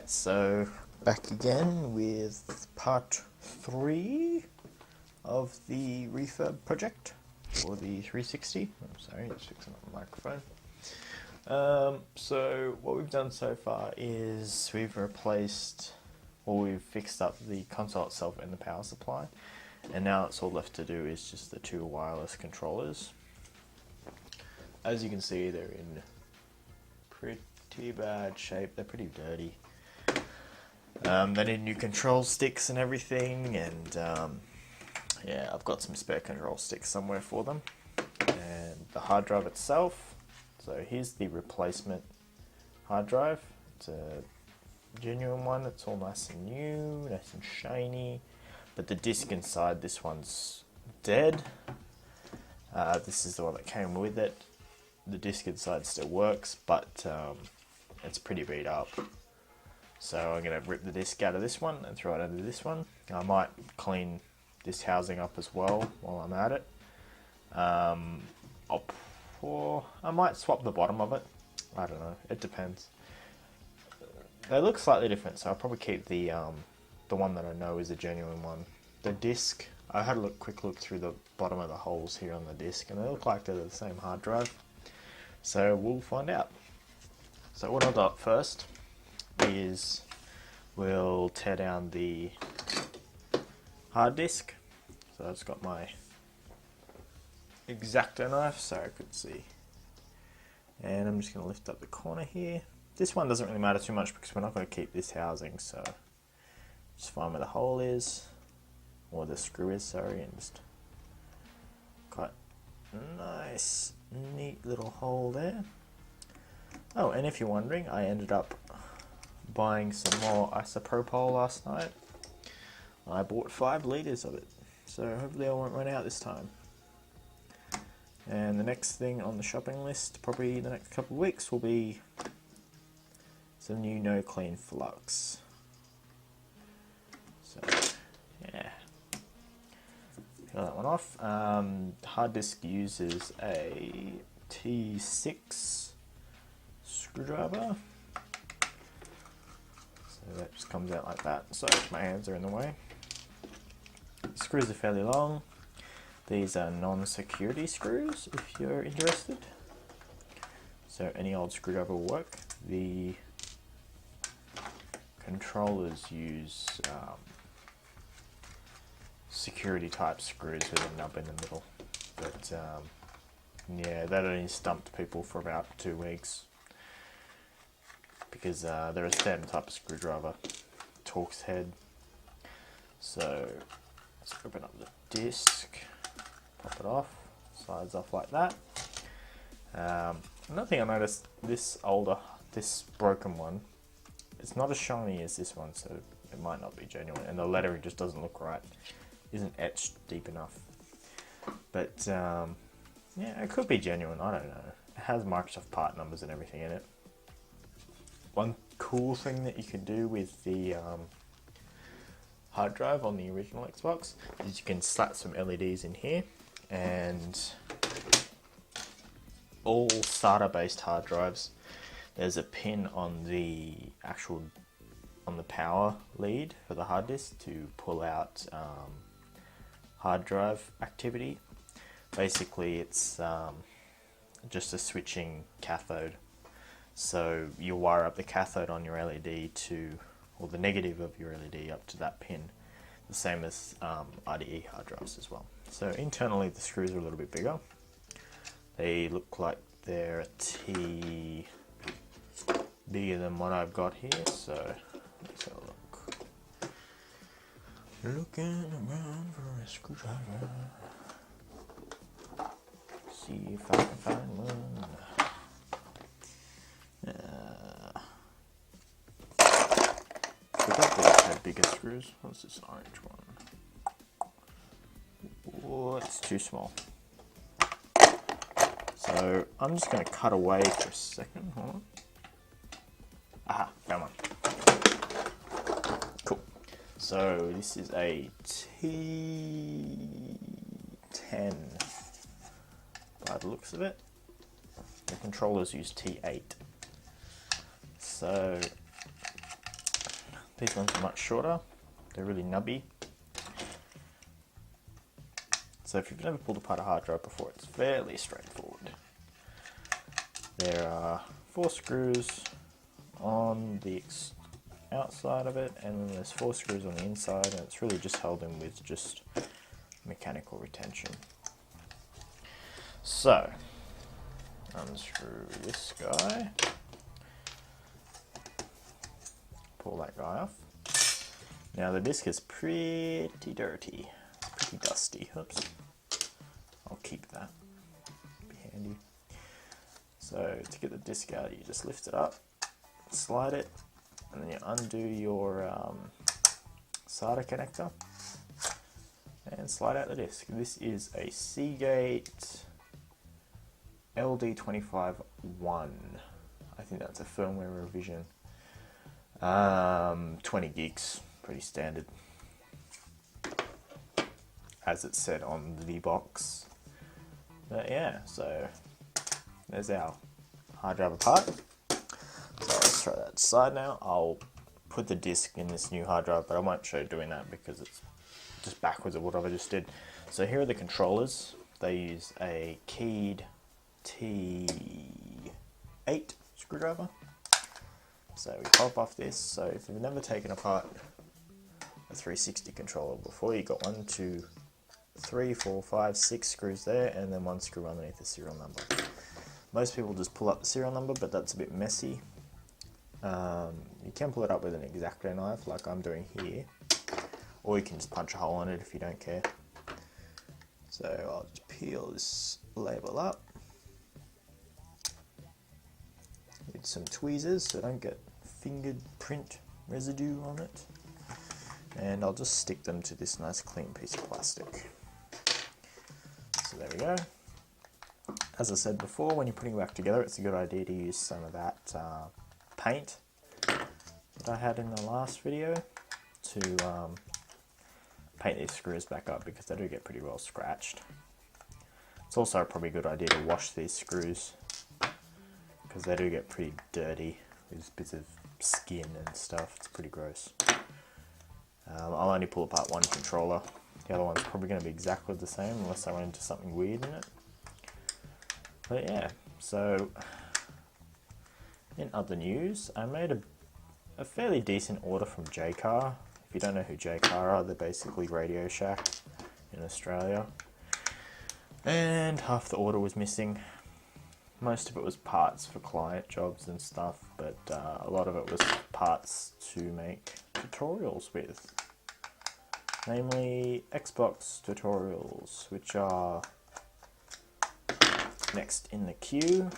Alright, so back again with part 3 of the refurb project for the 360. I'm sorry, just fixing up the microphone. So what we've done so far is we've fixed up the console itself and the power supply, and now it's all left to do is just the two wireless controllers. As you can see, they're in pretty bad shape. They're pretty dirty. They need new control sticks and everything, and yeah, I've got some spare control sticks somewhere for them. And the hard drive itself, so here's the replacement hard drive. It's a genuine one. It's all nice and new, nice and shiny, but the disc inside this one's dead. This is the one that came with it. The disc inside still works, but it's pretty beat up. So I'm going to rip the disc out of this one and throw it into this one. I might clean this housing up as well while I'm at it. I might swap the bottom of it. I don't know. It depends. They look slightly different, so I'll probably keep the one that I know is a genuine one. The disc, I had a quick look through the bottom of the holes here on the disc, and they look like they're the same hard drive. So we'll find out. So what I'll do first is we'll tear down the hard disk. So I've just got my X-Acto knife so I could see. And I'm just going to lift up the corner here. This one doesn't really matter too much because we're not going to keep this housing, so just find where the hole is, or the screw is, sorry, and just cut a nice, neat little hole there. Oh, and if you're wondering, I ended up buying some more isopropyl last night. I bought 5 litres of it, so hopefully I won't run out this time. And the next thing on the shopping list, probably the next couple of weeks, will be some new no clean flux. So yeah, peel that one off. Hard disk uses a T6 screwdriver, so that just comes out like that. So my hands are in the way. The screws are fairly long. These are non-security screws if you're interested, so any old screwdriver will work. The controllers use security type screws with a nub in the middle, but yeah, that only stumped people for about 2 weeks because they're a standard type of screwdriver, Torx head. So let's open up the disc, pop it off, slides off like that. Another thing I noticed, this broken one, it's not as shiny as this one, so it might not be genuine, and the lettering just doesn't look right, isn't etched deep enough. But yeah, it could be genuine, I don't know. It has Microsoft part numbers and everything in it. One cool thing that you can do with the hard drive on the original Xbox is you can slap some LEDs in here, and all SATA based hard drives, there's a pin on the power lead for the hard disk to pull out hard drive activity. Basically it's just a switching cathode. So you wire up the cathode on your LED or the negative of your LED up to that pin, the same as IDE hard drives as well. So internally the screws are a little bit bigger. They look like they're a T bigger than what I've got here, so let's have a look. Looking around for a screwdriver. See if I can find one. Forgot they had bigger screws. What's this orange one? Oh, it's too small. So I'm just going to cut away for a second. Hold on. Aha, found one. Cool. So this is a T10 by the looks of it. The controllers use T8. So These ones are much shorter. They're really nubby. So if you've never pulled apart a hard drive before, it's fairly straightforward. There are 4 screws on the outside of it, and then there's 4 screws on the inside, and it's really just held in with just mechanical retention. So, unscrew this guy, pull that guy off. Now the disc is pretty dirty, pretty dusty. Oops, I'll keep that, be handy. So to get the disc out, you just lift it up, slide it, and then you undo your SATA connector and slide out the disc. This is a Seagate LD25-1. I think that's a firmware revision. 20 gigs, pretty standard, as it said on the box. But yeah, so there's our hard drive apart. So let's throw that aside now. I'll put the disc in this new hard drive, but I won't show you doing that because it's just backwards of what I just did. So here are the controllers. They use a keyed T8 screwdriver. So we pop off this. So if you've never taken apart a 360 controller before, you got 1, 2, 3, 4, 5, 6 screws there, and then 1 screw underneath the serial number. Most people just pull up the serial number, but that's a bit messy. You can pull it up with an X-Acto knife like I'm doing here, or you can just punch a hole in it if you don't care. So I'll just peel this label up with some tweezers so I don't get fingerprint residue on it, and I'll just stick them to this nice clean piece of plastic. So there we go. As I said before, when you're putting it back together, it's a good idea to use some of that paint that I had in the last video to paint these screws back up, because they do get pretty well scratched. It's also probably a good idea to wash these screws because they do get pretty dirty with bits of skin and stuff. It's pretty gross. I'll only pull apart one controller. The other one's probably going to be exactly the same unless I run into something weird in it. But yeah, so in other news, I made a fairly decent order from J-Car. If you don't know who J-Car are, they're basically Radio Shack in Australia. And half the order was missing. Most of it was parts for client jobs and stuff, but a lot of it was parts to make tutorials with. Namely, Xbox tutorials, which are next in the queue.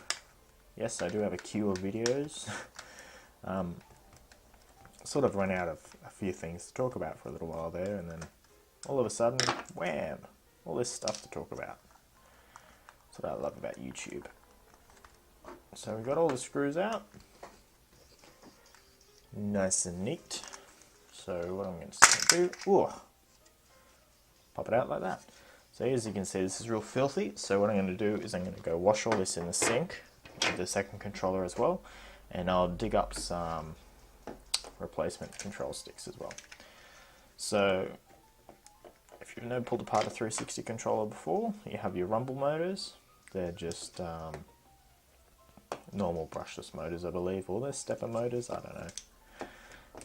Yes, I do have a queue of videos. Sort of run out of a few things to talk about for a little while there, and then all of a sudden, wham, all this stuff to talk about. That's what I love about YouTube. So we got all the screws out, nice and neat. So what I'm going to do, pop it out like that. So as you can see, this is real filthy. So what I'm going to do is I'm going to go wash all this in the sink with the second controller as well, and I'll dig up some replacement control sticks as well. So if you've never pulled apart a 360 controller before, you have your rumble motors. They're just normal brushless motors, I believe, or they're stepper motors, I don't know.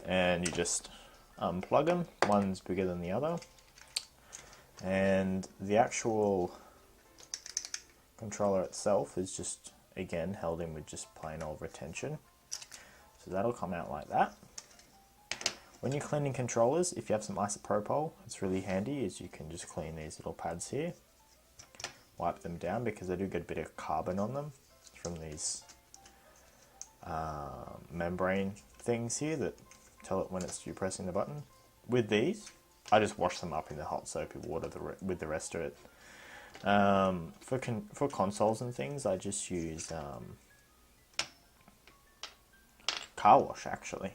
And you just unplug them. One's bigger than the other, and the actual controller itself is just, again, held in with just plain old retention. So that'll come out like that. When you're cleaning controllers, if you have some isopropyl, it's really handy, as you can just clean these little pads here, wipe them down, because they do get a bit of carbon on them from these membrane things here that tell it when it's you pressing the button. With these, I just wash them up in the hot soapy water with the rest of it. For consoles and things, I just use car wash, actually,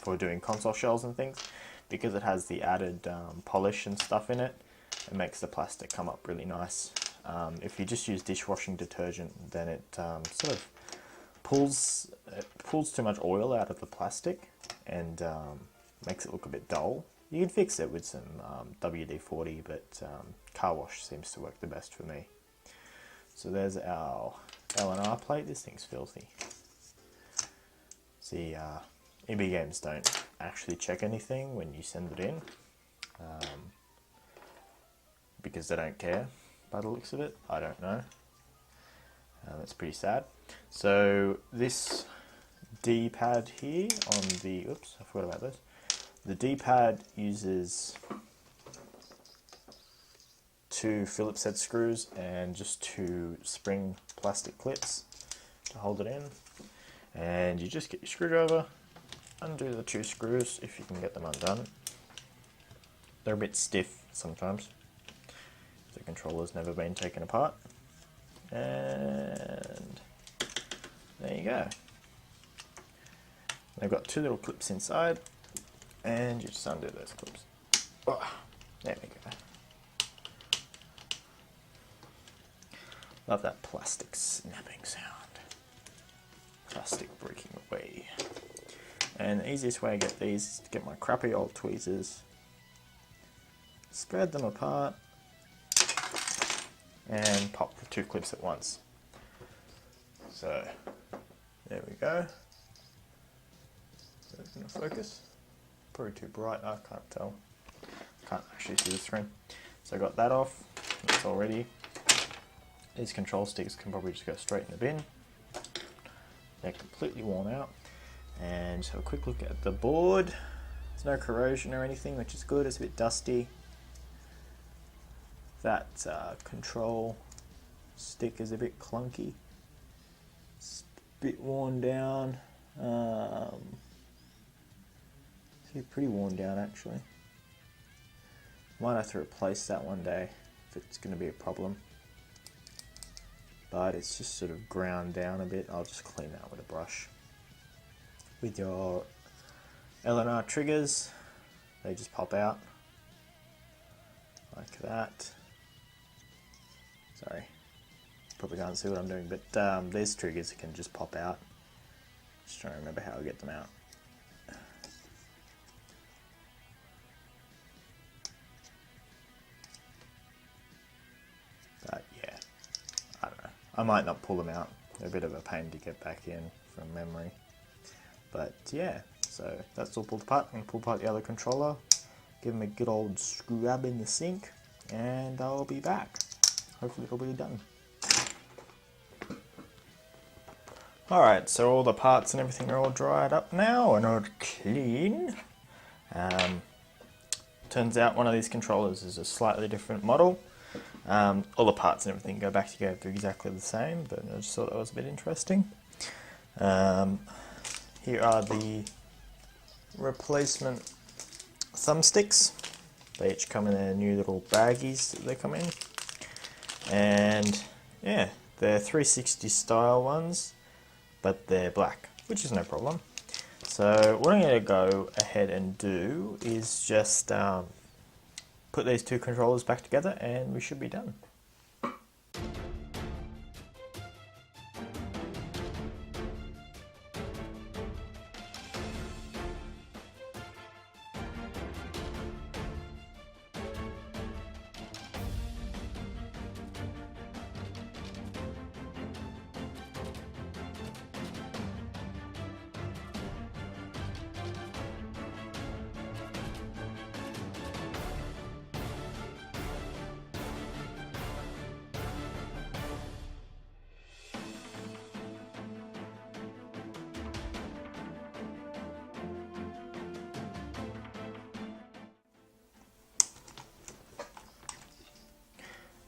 for doing console shells and things, because it has the added polish and stuff in it. It makes the plastic come up really nice. If you just use dishwashing detergent, then it sort of pulls too much oil out of the plastic, and makes it look a bit dull. You can fix it with some WD-40, but car wash seems to work the best for me. So there's our L&R plate. This thing's filthy. See, EB Games don't actually check anything when you send it in, because they don't care by the looks of it. I don't know. That's pretty sad. So this D-pad here on the, oops, I forgot about this. The D-pad uses 2 Phillips head screws and just 2 spring plastic clips to hold it in. And you just get your screwdriver, undo the 2 screws if you can get them undone. They're a bit stiff sometimes. The controller's never been taken apart. And there you go. They've got 2 little clips inside, and you just undo those clips. Oh, there we go. Love that plastic snapping sound. Plastic breaking away. And the easiest way to get these is to get my crappy old tweezers, spread them apart, and pop the 2 clips at once. So there we go. Is it going to focus? Probably too bright, I can't tell. Can't actually see the screen. So I got that off, it's all ready. These control sticks can probably just go straight in the bin. They're completely worn out. And just have a quick look at the board. There's no corrosion or anything, which is good. It's a bit dusty. That control stick is a bit clunky. It's a bit worn down. It's pretty worn down actually. Might have to replace that one day if it's going to be a problem. But it's just sort of ground down a bit. I'll just clean that with a brush. With your L&R triggers, they just pop out like that. Sorry, probably can't see what I'm doing, but these triggers can just pop out. Just trying to remember how I get them out. But yeah, I don't know. I might not pull them out. They're a bit of a pain to get back in from memory. But yeah, so that's all pulled apart. I'm going to pull apart the other controller, give them a good old scrub in the sink, and I'll be back. Hopefully it'll be done. Alright, so all the parts and everything are all dried up now and all clean. Turns out one of these controllers is a slightly different model. All the parts and everything go back together exactly the same, but I just thought that was a bit interesting. Here are the replacement thumbsticks. They each come in their new little baggies that they come in. And yeah, they're 360 style ones, but they're black, which is no problem. So what I'm going to go ahead and do is just put these 2 controllers back together and we should be done.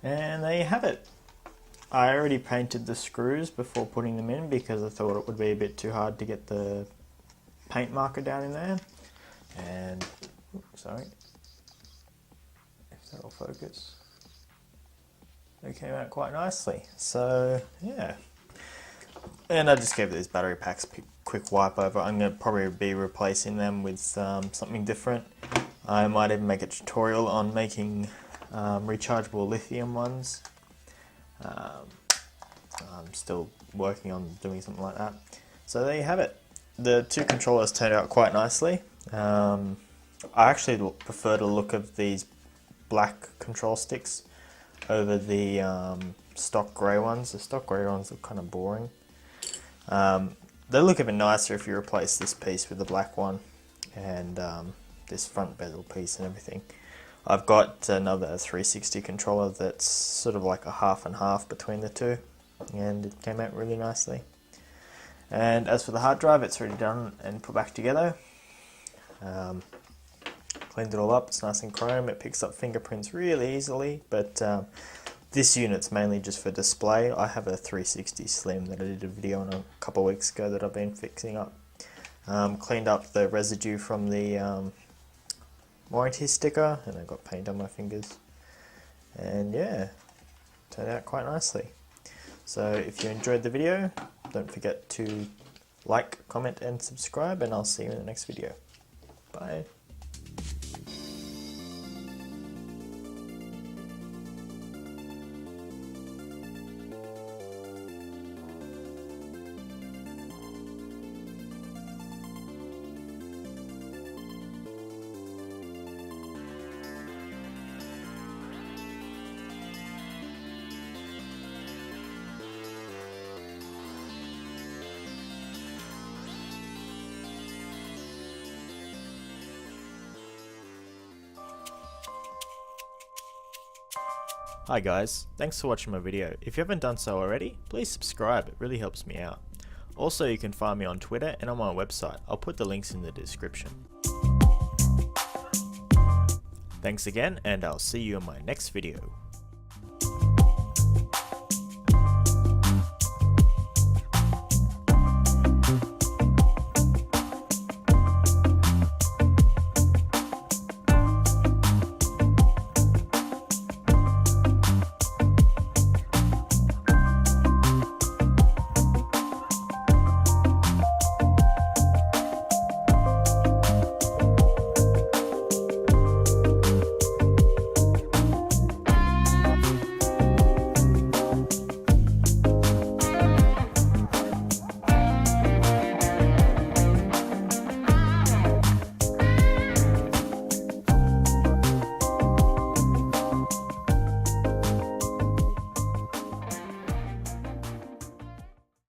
And there you have it. I already painted the screws before putting them in because I thought it would be a bit too hard to get the paint marker down in there. And, sorry, if that'll focus. They came out quite nicely. So, yeah. And I just gave these battery packs a quick wipe over. I'm going to probably be replacing them with something different. I might even make a tutorial on making rechargeable lithium ones. I'm still working on doing something like that. So there you have it. The 2 controllers turned out quite nicely. I actually prefer the look of these black control sticks over the stock grey ones. The stock grey ones look kind of boring. They look even nicer if you replace this piece with the black one and this front bezel piece and everything. I've got another 360 controller that's sort of like a half and half between the two, and it came out really nicely. And as for the hard drive, it's already done and put back together. Cleaned it all up, it's nice and chrome, it picks up fingerprints really easily, but this unit's mainly just for display. I have a 360 Slim that I did a video on a couple of weeks ago that I've been fixing up. Cleaned up the residue from the warranty sticker, and I got paint on my fingers. And yeah, turned out quite nicely. So if you enjoyed the video, don't forget to like, comment and subscribe, and I'll see you in the next video. Bye. Hi guys, thanks for watching my video. If you haven't done so already, please subscribe, it really helps me out. Also, you can find me on Twitter and on my website. I'll put the links in the description. Thanks again, and I'll see you in my next video.